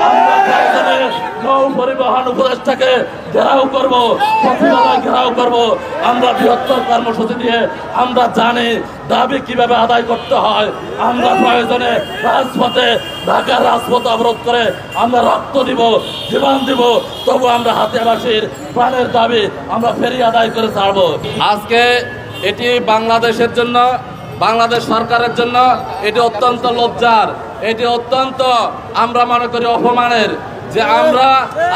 আমরা প্রয়োজনে নৌ পরিবহন উপদেষ্টাকে ঘেরাও করব, সচিবালয় ঘেরাও করব। আমরা বৃহত্তর কর্মসূচি দিয়ে আমরা জানি দাবি কিভাবে আদায় করতে হয়। আমরা প্রয়োজনে রাজপথে, ঢাকার রাজপথ অবরোধ করে আমরা রক্ত দিব, জীবন দিব, তবু আমরা হাতিয়াবাসীর প্রাণের দাবি আমরা ফেরি আদায় করে ছাড়ব। আজকে এটি বাংলাদেশের জন্য, বাংলাদেশ সরকারের জন্য এটি অত্যন্ত লজ্জার, এটি অত্যন্ত আমরা মনে করি অপমানের যে আমরা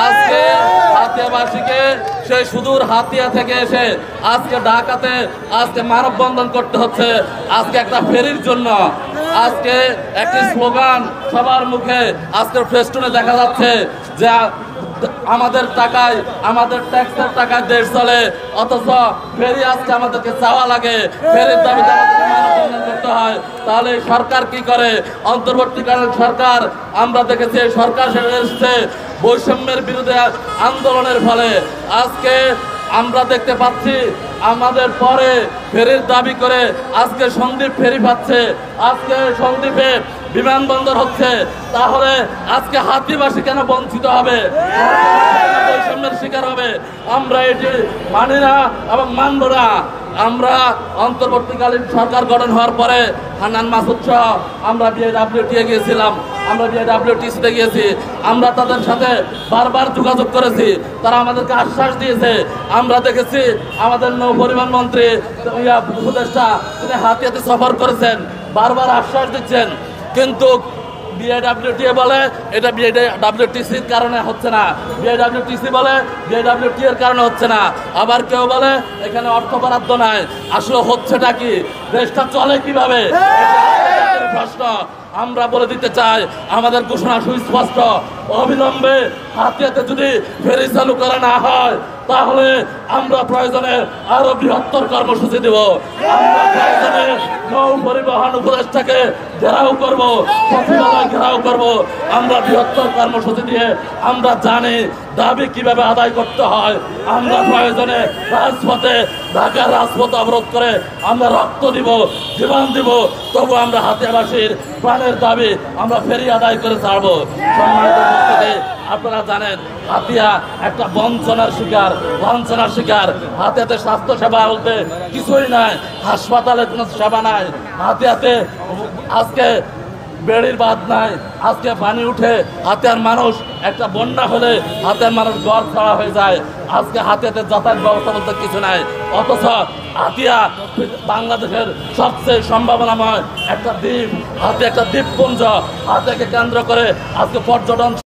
আজকে হাতিয়াবাসীকে সেই সুদূর হাতিয়া থেকে এসে আজকে ঢাকাতে আজকে মানববন্ধন করতে হচ্ছে আজকে একটা ফেরির জন্য। আজকে একটি স্লোগান সবার মুখে আজকের ফেস্টুনে দেখা যাচ্ছে যে আমাদের টাকায়, আমাদের ট্যাক্সের টাকায় দেশ চলে, অথচ ফেরি আজকে আমাদেরকে চাওয়া লাগে, ফেরির দাবিতে আমাদেরকে মানববন্ধন করতে হয়। তাহলে সরকার কি করে? অন্তর্বর্তীকালীন সরকার আমরা দেখেছি সরকার এসেছে বৈষম্যের বিরুদ্ধে আন্দোলনের ফলে। আজকে আমরা দেখতে পাচ্ছি আমাদের পরে ফেরির দাবি করে আজকে সন্দ্বীপ ফেরি পাচ্ছে, আজকে সন্দ্বীপে বিমানবন্দর হচ্ছে। তাহলে আজকে হাতিবাসী কেন বঞ্চিত হবে, বৈষম্যের শিকার হবে? আমরা এটি মানি না এবং মানব না। আমরা অন্তর্বর্তীকালীন সরকার গঠন হওয়ার পরে হান্নান মাসুদ সহ আমরা বিআইডব্লিউটিএ গিয়েছিলাম, আমরা বিআইডব্লিউটিসিতে গিয়েছি, আমরা তাদের সাথে বারবার যোগাযোগ করেছি, তারা আমাদেরকে আশ্বাস দিয়েছে। আমরা দেখেছি আমাদের নৌ পরিবহন মন্ত্রী উপদেষ্টা তিনি হাতিয়াতে সফর করেছেন, বারবার আশ্বাস দিচ্ছেন, কিন্তু বিআইডব্লিউটিএ বলে এটা বিআইডব্লিউটিসির কারণে হচ্ছে না, বিআইডব্লিউটিসি বলে বিআইডব্লিউটি এর কারণে হচ্ছে না, আবার কেউ বলে এখানে অর্থ বরাদ্দ নাই। আসলে হচ্ছেটা কি? দেশটা চলে কিভাবে? প্রশ্ন আমরা বলে দিতে চাই, আমাদের ঘোষণা সুস্পষ্ট, অবিলম্বে হাতিয়াতে যদি ফেরি চালু করা না হয় তাহলে আমরা প্রয়োজনে আরো বৃহত্তর কর্মসূচি দেব। আমরা প্রয়োজনে নৌ পরিবহন উপদেষ্টাকে ঘেরাও করব, সচিবালয় ঘেরাও করব। আমরা বৃহত্তর কর্মসূচি দিয়ে আমরা জানি দাবি কিভাবে আদায় করতে হয়। আমরা প্রয়োজনে রাজপথে, ঢাকার রাজপথ অবরোধ করে আমরা রক্ত দিব, জীবন দিব, তবু আমরা হাতিয়াবাসীর প্রাণের দাবি আমরা ফেরি আদায় করে ছাড়বো। সম্মানিত উপস্থিতি, আপনারা জানেন হাতিয়া একটা বঞ্চনার শিকার। হাতিয়াতে স্বাস্থ্য সেবা বলতে কিছুই নাই, হাসপাতালে কোনো সেবা নাই, হাতিয়াতে আজকে বেড়ির বাদ নাই, আজকে পানি উঠে হাতিয়ার মানুষ, একটা বন্যা হলে হাতিয়ার মানুষ ঘর ছাড়া হয়ে যায়। আজকে হাতিয়াতে যাতায়াত ব্যবস্থা বলতে কিছু নাই, অথচ হাতিয়া বাংলাদেশের সবচেয়ে সম্ভাবনাময় একটা দ্বীপ, হাতিয়া একটা দ্বীপপুঞ্জ। হাতিয়াকে কেন্দ্র করে আজকে পর্যটন